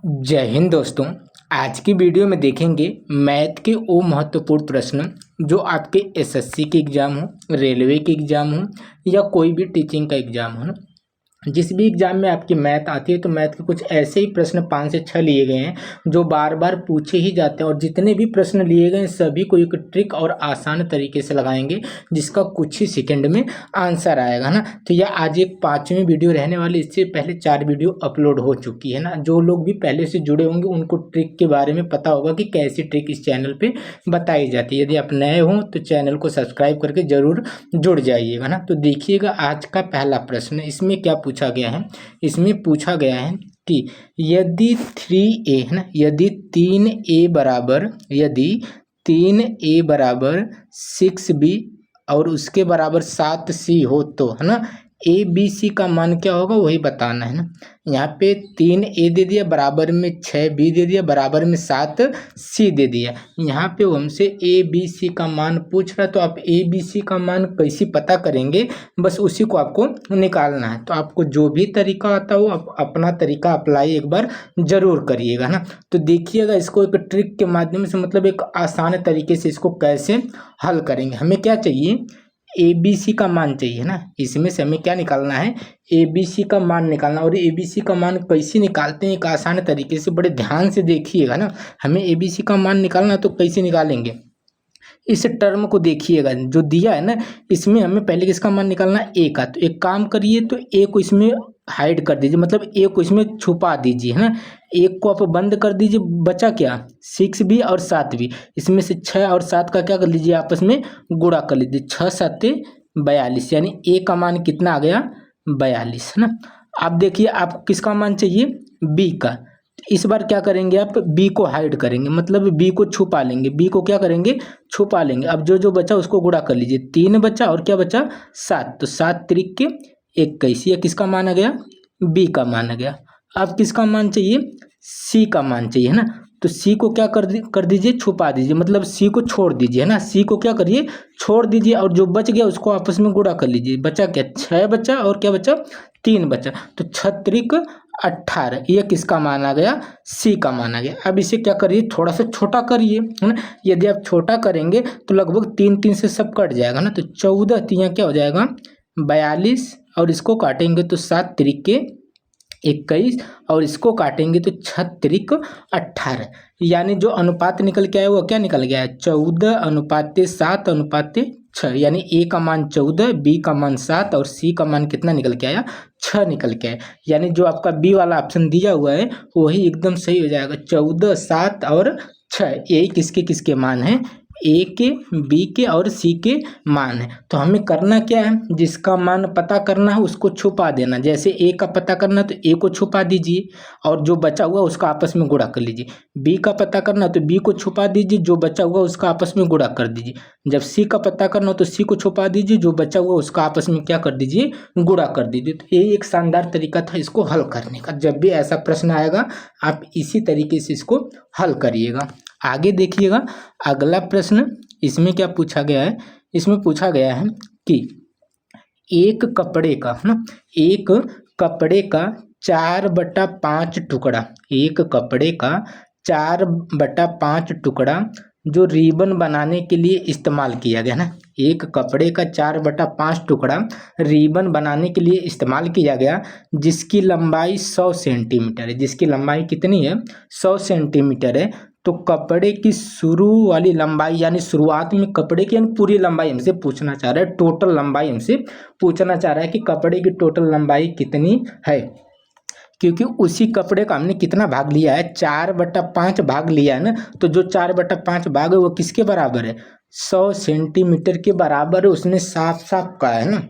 जय हिंद दोस्तों। आज की वीडियो में देखेंगे मैथ के वो महत्वपूर्ण प्रश्न जो आपके एसएससी के एग्ज़ाम हो, रेलवे के एग्ज़ाम हो या कोई भी टीचिंग का एग्ज़ाम हो ना। जिस भी एग्ज़ाम में आपकी मैथ आती है तो मैथ के कुछ ऐसे ही प्रश्न 5 से 6 लिए गए हैं जो बार बार पूछे ही जाते हैं, और जितने भी प्रश्न लिए गए हैं सभी को एक ट्रिक और आसान तरीके से लगाएंगे जिसका कुछ ही सेकंड में आंसर आएगा ना। तो यह आज एक 5वीं वीडियो रहने वाली। इससे पहले 4 वीडियो अपलोड हो चुकी है ना। जो लोग भी पहले से जुड़े होंगे उनको ट्रिक के बारे में पता होगा कि कैसी ट्रिक इस चैनल पे बताई जाती है। यदि आप नए हों तो चैनल को सब्सक्राइब करके ज़रूर जुड़ जाइएगा ना। तो देखिएगा आज का पहला प्रश्न, इसमें क्या पूछा गया है। इसमें पूछा गया है कि यदि 3a है ना, यदि 3a बराबर 6b और उसके बराबर 7c हो तो है ना ए बी सी का मान क्या होगा वही बताना है ना। यहाँ पे 3a दे दिया, बराबर में 6b दे दिया, बराबर में 7c दे दिया। यहाँ पे वो हमसे ए बी सी का मान पूछ रहा है तो आप ए बी सी का मान कैसे पता करेंगे, बस उसी को आपको निकालना है। तो आपको जो भी तरीका आता हो आप अपना तरीका अप्लाई एक बार जरूर करिएगा ना। तो देखिएगा इसको एक ट्रिक के माध्यम से, मतलब एक आसान तरीके से इसको कैसे हल करेंगे। हमें क्या चाहिए, ए बी सी का मान चाहिए ना। इसमें से हमें क्या निकालना है, ए बी सी का मान निकालना। और ए बी सी का मान कैसे निकालते हैं एक आसान तरीके से, बड़े ध्यान से देखिएगा ना। हमें ए बी सी का मान निकालना तो कैसे निकालेंगे, इस टर्म को देखिएगा जो दिया है ना, इसमें हमें पहले किसका मान निकालना है, ए का। तो एक काम करिए, तो ए को इसमें हाइड कर दीजिए, मतलब ए को इसमें छुपा दीजिए है ना। एक को आप बंद कर दीजिए, बचा क्या 6b और 7b। इसमें से 6 और 7 का क्या कर लीजिए, आपस में गुणा कर लीजिए। 6 7 42, यानी ए का मान कितना आ गया 42 है ना। आप देखिए आपको किसका मान चाहिए, बी का। इस बार क्या करेंगे, आप बी को हाइड करेंगे, मतलब बी को छुपा लेंगे। बी को क्या करेंगे, छुपा लेंगे। अब जो जो बचा उसको गुणा कर लीजिए। 3 बचा और क्या बचा 7, तो 7 त्रिक के 21। यह किसका मान आ गया, बी का मान आ गया। अब किसका मान चाहिए, सी का मान चाहिए है ना। तो सी को क्या कर दीजिए, छुपा दीजिए, मतलब सी को छोड़ दीजिए है ना। सी को क्या करिए, छोड़ दीजिए, और जो बच गया उसको आपस में गुणा कर लीजिए। बचा क्या 6 बचा और क्या बचा 3 बचा, तो 6 त्रिक 18। ये किसका मान आ गया, सी का मान आ गया। अब इसे क्या करिए, थोड़ा सा छोटा करिए है ना। यदि आप छोटा करेंगे तो लगभग 3 3 से सब कट जाएगा ना। तो 14 तियाँ क्या हो जाएगा 42, और इसको काटेंगे तो 7 त्रिक के 21, और इसको काटेंगे तो 6 त्रिक 18। यानी जो अनुपात निकल के आया वो क्या निकल गया है, 14:7:6। यानी ए का मान 14, बी का मान 7 और सी का मान कितना निकल के आया 6 निकल के आया। यानी जो आपका बी वाला ऑप्शन दिया हुआ है वही एकदम सही हो जाएगा। 14, 7 और 6 यही किसके किसके मान है, ए के, बी के और सी के मान है। तो हमें करना क्या है, जिसका मान पता करना है उसको छुपा देना। जैसे ए का पता करना तो ए को छुपा दीजिए, और जो बचा हुआ उसका आपस में गुणा कर लीजिए। बी का पता करना तो बी को छुपा दीजिए, जो बचा हुआ उसका आपस में गुणा कर दीजिए। जब सी का पता करना तो सी को छुपा दीजिए, जो बचा हुआ उसका आपस में क्या कर दीजिए, गुणा कर दीजिए। तो ये एक शानदार तरीका था इसको हल करने का। जब भी ऐसा प्रश्न आएगा आप इसी तरीके से इसको हल करिएगा। आगे देखिएगा अगला प्रश्न, इसमें क्या पूछा गया है। इसमें पूछा गया है कि एक कपड़े का है ना, एक कपड़े का 4/5 टुकड़ा, एक कपड़े का 4/5 टुकड़ा जो रिबन बनाने के लिए इस्तेमाल किया गया ना। एक कपड़े का 4/5 टुकड़ा रिबन बनाने के लिए इस्तेमाल किया गया, जिसकी लंबाई 100 सेंटीमीटर है। जिसकी लंबाई कितनी है, 100 सेंटीमीटर है। तो कपड़े की शुरू वाली लंबाई, यानी शुरुआत में कपड़े की यानी पूरी लंबाई हमसे पूछना चाह रहा है, टोटल लंबाई हमसे पूछना चाह रहा है कि कपड़े की टोटल लंबाई कितनी है। क्योंकि उसी कपड़े का हमने कितना भाग लिया है, 4/5 भाग लिया है ना। तो जो 4/5 भाग है वो किसके बराबर है, 100 सेंटीमीटर के बराबर है। उसने साफ साफ कहा है ना।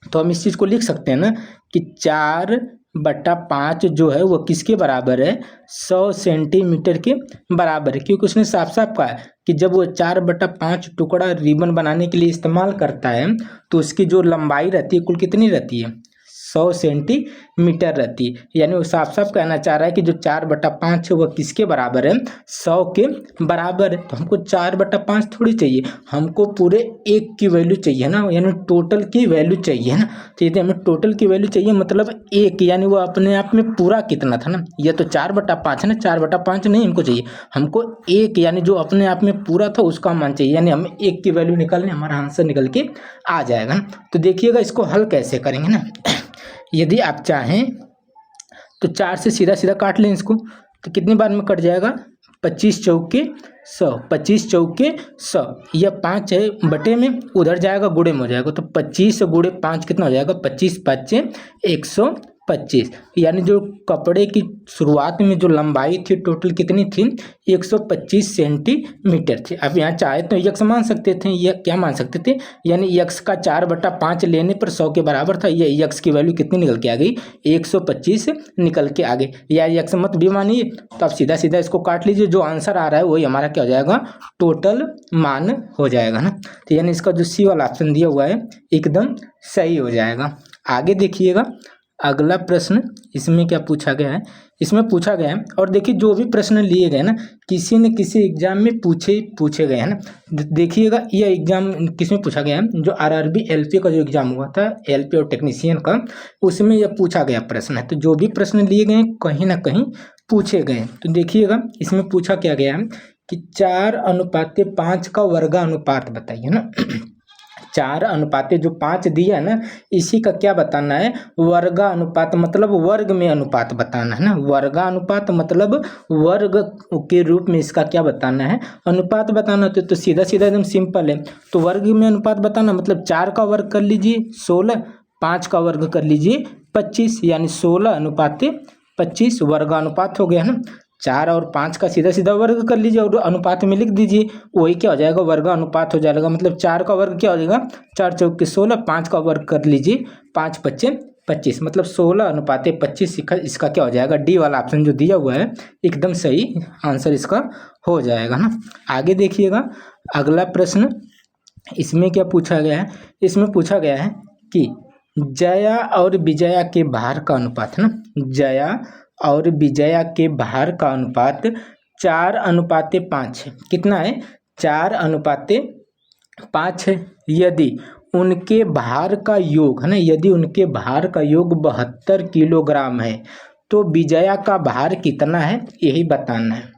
तो हम इस चीज़ को लिख सकते हैं ना कि 4/5 जो है वो किसके बराबर है, 100 सेंटीमीटर के बराबर है। क्योंकि उसने साफ साफ कहा है कि जब वो 4/5 टुकड़ा रिबन बनाने के लिए इस्तेमाल करता है तो उसकी जो लंबाई रहती है कुल कितनी रहती है, 100 सेंटीमीटर मीटर रहती है। यानी वो साफ साफ कहना चाह रहा है कि जो 4/5 है वह किसके बराबर है, 100 के बराबर है। तो हमको 4/5 थोड़ी चाहिए, हमको पूरे 1 की वैल्यू चाहिए ना, यानी टोटल की वैल्यू चाहिए ना। तो यदि हमें टोटल की वैल्यू चाहिए मतलब 1, यानी वो अपने आप में पूरा कितना था ना, यह तो 4/5 है ना, 4/5 नहीं हमको चाहिए, हमको 1 यानी जो अपने आप में पूरा था उसका मान चाहिए। यानी हमें 1 की वैल्यू निकालने, हमारा आंसर निकल के आ जाएगा ना। तो देखिएगा इसको हल कैसे करेंगे ना। यदि आप चाहें तो 4 से सीधा सीधा काट लें इसको, तो कितनी बार में कट जाएगा, 25 चौके 100, 25 चौके 100, यह 5 है बटे में, उधर जाएगा गुणे में हो जाएगा। तो 25 गुणे 5 कितना हो जाएगा, 25 5 125। यानी जो कपड़े की शुरुआत में जो लंबाई थी टोटल कितनी थी, 125 सेंटीमीटर थी। अब यहाँ चाहे तो यक्स मान सकते थे, यह क्या मान सकते थे, यानी यक्स का 4/5 लेने पर 100 के बराबर था। यह यक्स की वैल्यू कितनी निकल के आ गई, 125 निकल के आ गई। या यक्स मत भी मानिए, तो आप सीधा सीधा इसको काट लीजिए, जो आंसर आ रहा है वही हमारा क्या हो जाएगा, टोटल मान हो जाएगा ना। तो यानी इसका जो सी वाला ऑप्शन दिया हुआ है एकदम सही हो जाएगा। आगे देखिएगा अगला प्रश्न, इसमें क्या पूछा गया है, इसमें पूछा गया है, और देखिए जो भी प्रश्न लिए गए ना किसी न किसी एग्जाम में पूछे गए हैं ना। देखिएगा यह एग्जाम किसमें पूछा गया है, जो आरआरबी एलपी का जो एग्जाम हुआ था, एलपी और टेक्नीशियन का, उसमें यह पूछा गया प्रश्न है। तो जो भी प्रश्न लिए गए कहीं ना कहीं पूछे गए। तो देखिएगा इसमें पूछा क्या गया है कि 4:5 का वर्गानुपात बताइए ना। 4:5 जो 5 दिया है ना, इसी का क्या बताना है, वर्गानुपात, मतलब वर्ग में अनुपात बताना है ना। वर्गानुपात मतलब वर्ग के रूप में इसका क्या बताना है, अनुपात बताना। तो सीधा सीधा एकदम सिंपल है। तो वर्ग में अनुपात बताना मतलब 4 का वर्ग कर लीजिए 16, 5 का वर्ग कर लीजिए 25, यानी 16:25 वर्गानुपात हो गया ना। 4 और 5 का सीधा सीधा वर्ग कर लीजिए और अनुपात में लिख दीजिए, वही क्या हो जाएगा, वर्गानुपात हो जाएगा। मतलब 4 का वर्ग क्या हो जाएगा, 4 चौके 16, 5 का वर्ग कर लीजिए 5 5 25, मतलब 16:25 इसका क्या हो जाएगा, डी वाला ऑप्शन जो दिया हुआ है एकदम सही आंसर इसका हो जाएगा ना। आगे देखिएगा अगला प्रश्न, इसमें क्या पूछा गया है, इसमें पूछा गया है कि जया और विजया के भार का अनुपात है ना, जया और विजया के भार का अनुपात 4:5 है। कितना है, 4:5 है। यदि उनके भार का योग है ना, यदि उनके भार का योग 72 किलोग्राम है तो विजया का भार कितना है, यही बताना है।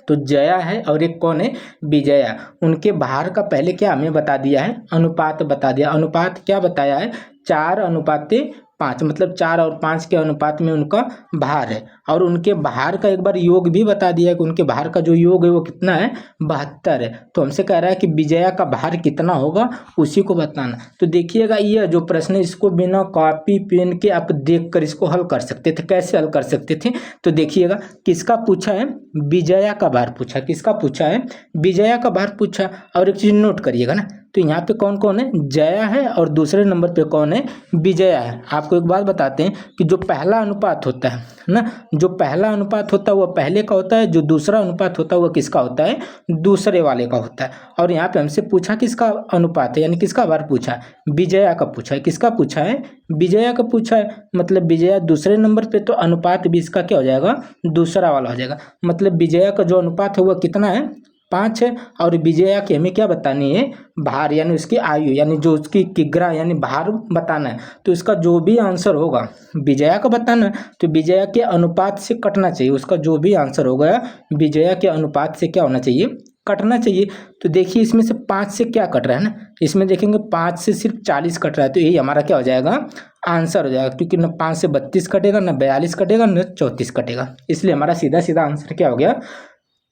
तो जया है और एक कौन है, विजया, उनके भार का पहले क्या हमें बता दिया है, अनुपात बता दिया। अनुपात क्या बताया है, 4:5, मतलब 4 और 5 के अनुपात में उनका भार है। और उनके भार का एक बार योग भी बता दिया है कि उनके भार का जो योग है वो कितना है, 72 है। तो हमसे कह रहा है कि विजया का भार कितना होगा, उसी को बताना। तो देखिएगा यह जो प्रश्न है इसको बिना कॉपी पेन के आप देखकर इसको हल कर सकते थे। कैसे हल कर सकते थे, तो देखिएगा किसका पूछा है, विजया का भार पूछा, किसका पूछा है, विजया का भार पूछा। और एक चीज नोट करिएगा ना, तो यहाँ पे कौन कौन है, जया है और दूसरे नंबर पे कौन है, विजया है। आपको एक बात बताते हैं कि जो पहला अनुपात होता है ना, जो पहला अनुपात होता है वह पहले का होता है, जो दूसरा अनुपात होता है वह किसका होता है, दूसरे वाले का होता है। और यहाँ पे हमसे पूछा किसका अनुपात है, यानी किसका भार पूछा, विजया का पूछा है। किसका पूछा है, विजया का पूछा है, मतलब विजया दूसरे नंबर पे, तो अनुपात भी इसका क्या हो जाएगा, दूसरा वाला हो जाएगा। मतलब विजया का जो अनुपात है वह कितना है, 5 है। और विजया की हमें क्या बतानी है, भार, यानी उसकी आयु, यानी जो उसकी किग्रा यानी भार बताना है। तो इसका जो भी आंसर होगा विजया का बताना है, तो विजया के अनुपात से कटना चाहिए। उसका जो भी आंसर होगा विजया के अनुपात से क्या होना चाहिए, कटना चाहिए। तो देखिए इसमें से 5 से क्या कट रहा है ना, इसमें देखेंगे 5 से सिर्फ 40 कट रहा है, तो यही हमारा क्या हो जाएगा, आंसर हो जाएगा। क्योंकि न 5 से 32 कटेगा, न 42 कटेगा, न 34 कटेगा, इसलिए हमारा सीधा सीधा आंसर क्या हो गया,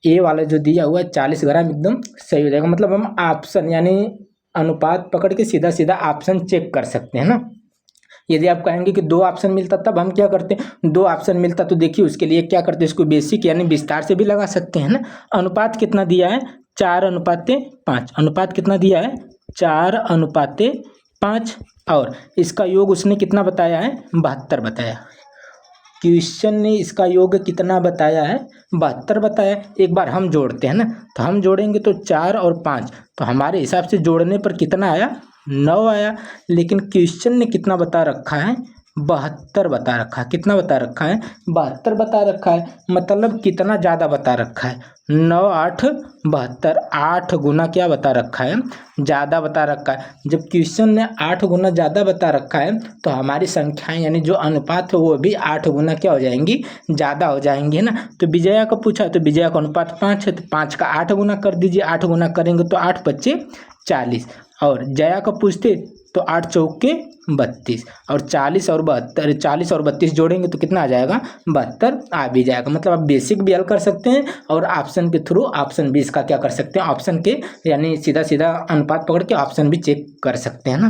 ए वाला जो दिया हुआ है 40 ग्राम एकदम सही हो जाएगा। मतलब हम ऑप्शन यानी अनुपात पकड़ के सीधा सीधा ऑप्शन चेक कर सकते हैं ना। यदि आप कहेंगे कि 2 ऑप्शन मिलता तब हम क्या करते, 2 ऑप्शन मिलता तो देखिए उसके लिए क्या करते, इसको बेसिक यानी विस्तार से भी लगा सकते हैं ना। अनुपात कितना दिया है, 4:5, अनुपात कितना दिया है, 4:5, और इसका योग उसने कितना बताया है, 72 बताया। क्वेश्चन ने इसका योग कितना बताया है, 72 बताया। एक बार हम जोड़ते हैं ना, तो हम जोड़ेंगे तो 4 और 5, तो हमारे हिसाब से जोड़ने पर कितना आया, 9 आया। लेकिन क्वेश्चन ने कितना बता रखा है, 72 बता रखा है। कितना बता रखा है? 72 बता रखा है। मतलब कितना ज़्यादा बता रखा है? 9 8 72, 8 गुना क्या बता रखा है? ज़्यादा बता रखा है। जब क्वेश्चन ने 8 गुना ज़्यादा बता रखा है तो हमारी संख्याएं यानी जो अनुपात है वो भी 8 गुना क्या हो जाएंगी? ज़्यादा हो जाएंगी, है ना। तो विजया का पूछा तो विजया का अनुपात 5 है, तो 5 का 8 गुना कर दीजिए। 8 गुना करेंगे तो 8 पच्चे 40। और जया का पूछते तो 8 चौके 32, और 40 और 72, 40 और 32 जोड़ेंगे तो कितना आ जाएगा? 72 आ भी जाएगा। मतलब आप बेसिक भी हल कर सकते हैं और ऑप्शन के थ्रू ऑप्शन 20 का क्या कर सकते हैं? ऑप्शन के यानी सीधा सीधा अनुपात पकड़ के ऑप्शन भी चेक कर सकते हैं ना।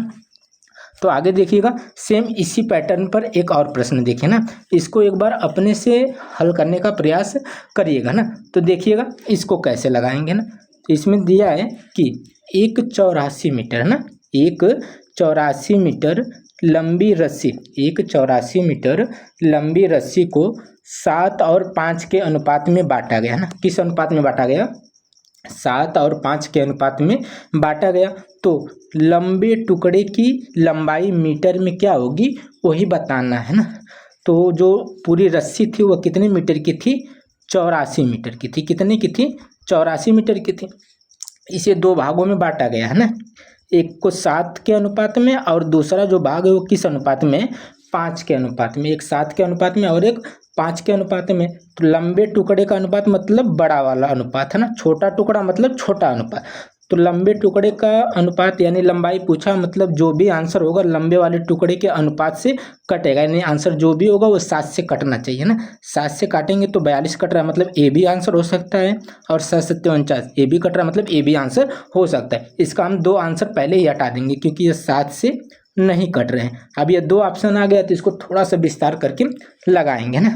तो आगे देखिएगा, सेम इसी पैटर्न पर एक और प्रश्न देखिए ना, इसको एक बार अपने से हल करने का प्रयास करिएगा ना। तो देखिएगा इसको कैसे लगाएंगे ना। तो इसमें दिया है कि एक 84 मीटर, है ना, एक 84 मीटर लंबी रस्सी, एक 84 मीटर लंबी रस्सी को 7 और 5 के अनुपात में बांटा गया, है ना। किस अनुपात में बांटा गया? 7 और 5 के अनुपात में बांटा गया। तो लंबे टुकड़े की लंबाई मीटर में क्या होगी वही बताना है ना। तो जो पूरी रस्सी थी वो कितने मीटर की थी? 84 मीटर की थी। कितने की थी? 84 मीटर की थी। इसे दो भागों में बांटा गया, है ना। एक को 7 के अनुपात में और दूसरा जो भाग है वो किस अनुपात में? 5 के अनुपात में। एक 7 के अनुपात में और एक 5 के अनुपात में। तो लंबे टुकड़े का अनुपात मतलब बड़ा वाला अनुपात, है ना। छोटा टुकड़ा मतलब छोटा अनुपात। तो लंबे टुकड़े का अनुपात यानी लंबाई पूछा, मतलब जो भी आंसर होगा लंबे वाले टुकड़े के अनुपात से कटेगा, यानी आंसर जो भी होगा वो 7 से कटना चाहिए ना। 7 से काटेंगे तो 42 कट रहा है, मतलब ए भी आंसर हो सकता है। और 7 7 49, ए भी कट रहा है, मतलब ए भी आंसर हो सकता है। इसका हम 2 आंसर पहले ही हटा देंगे क्योंकि ये 7 से नहीं कट रहे हैं। अब ये 2 ऑप्शन आ गया तो इसको थोड़ा सा विस्तार करके लगाएंगे ना।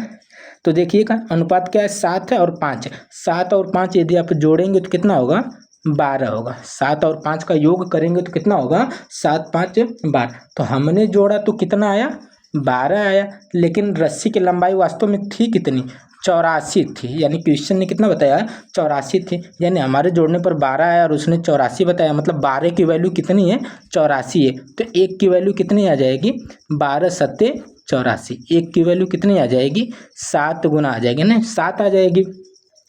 तो देखिएगा अनुपात क्या है? 7 है और 5 है। 7 और 5 यदि आप जोड़ेंगे तो कितना होगा? 12 होगा। 7 और 5 का योग करेंगे तो कितना होगा? 7 5 12। तो हमने जोड़ा तो कितना आया? 12 आया। लेकिन रस्सी की लंबाई वास्तव में थी कितनी? 84 थी। यानी क्वेश्चन ने कितना बताया? 84 थी। यानी हमारे जोड़ने पर 12 आया और उसने 84 बताया, मतलब 12 की वैल्यू कितनी है? 84 है। तो 1 की वैल्यू कितनी आ जाएगी? 12 7 84। 1 की वैल्यू कितनी आ जाएगी? 7 गुना आ जाएगी ना, 7 आ जाएगी।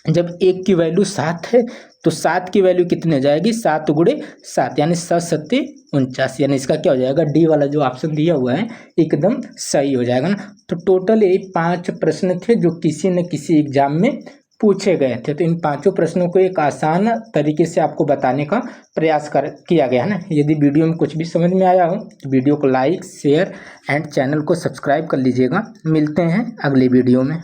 जब 1 की वैल्यू 7 है तो 7 की वैल्यू कितनी हो जाएगी? 7 गुणे 7 यानी 7 7 49। यानी इसका क्या हो जाएगा? डी वाला जो ऑप्शन दिया हुआ है एकदम सही हो जाएगा ना। तो टोटल ये 5 प्रश्न थे जो किसी न किसी एग्जाम में पूछे गए थे। तो इन 5 प्रश्नों को एक आसान तरीके से आपको बताने का प्रयास किया गया है ना। यदि वीडियो में कुछ भी समझ में आया हो तो वीडियो को लाइक शेयर एंड चैनल को सब्सक्राइब कर लीजिएगा। मिलते हैं अगली वीडियो में।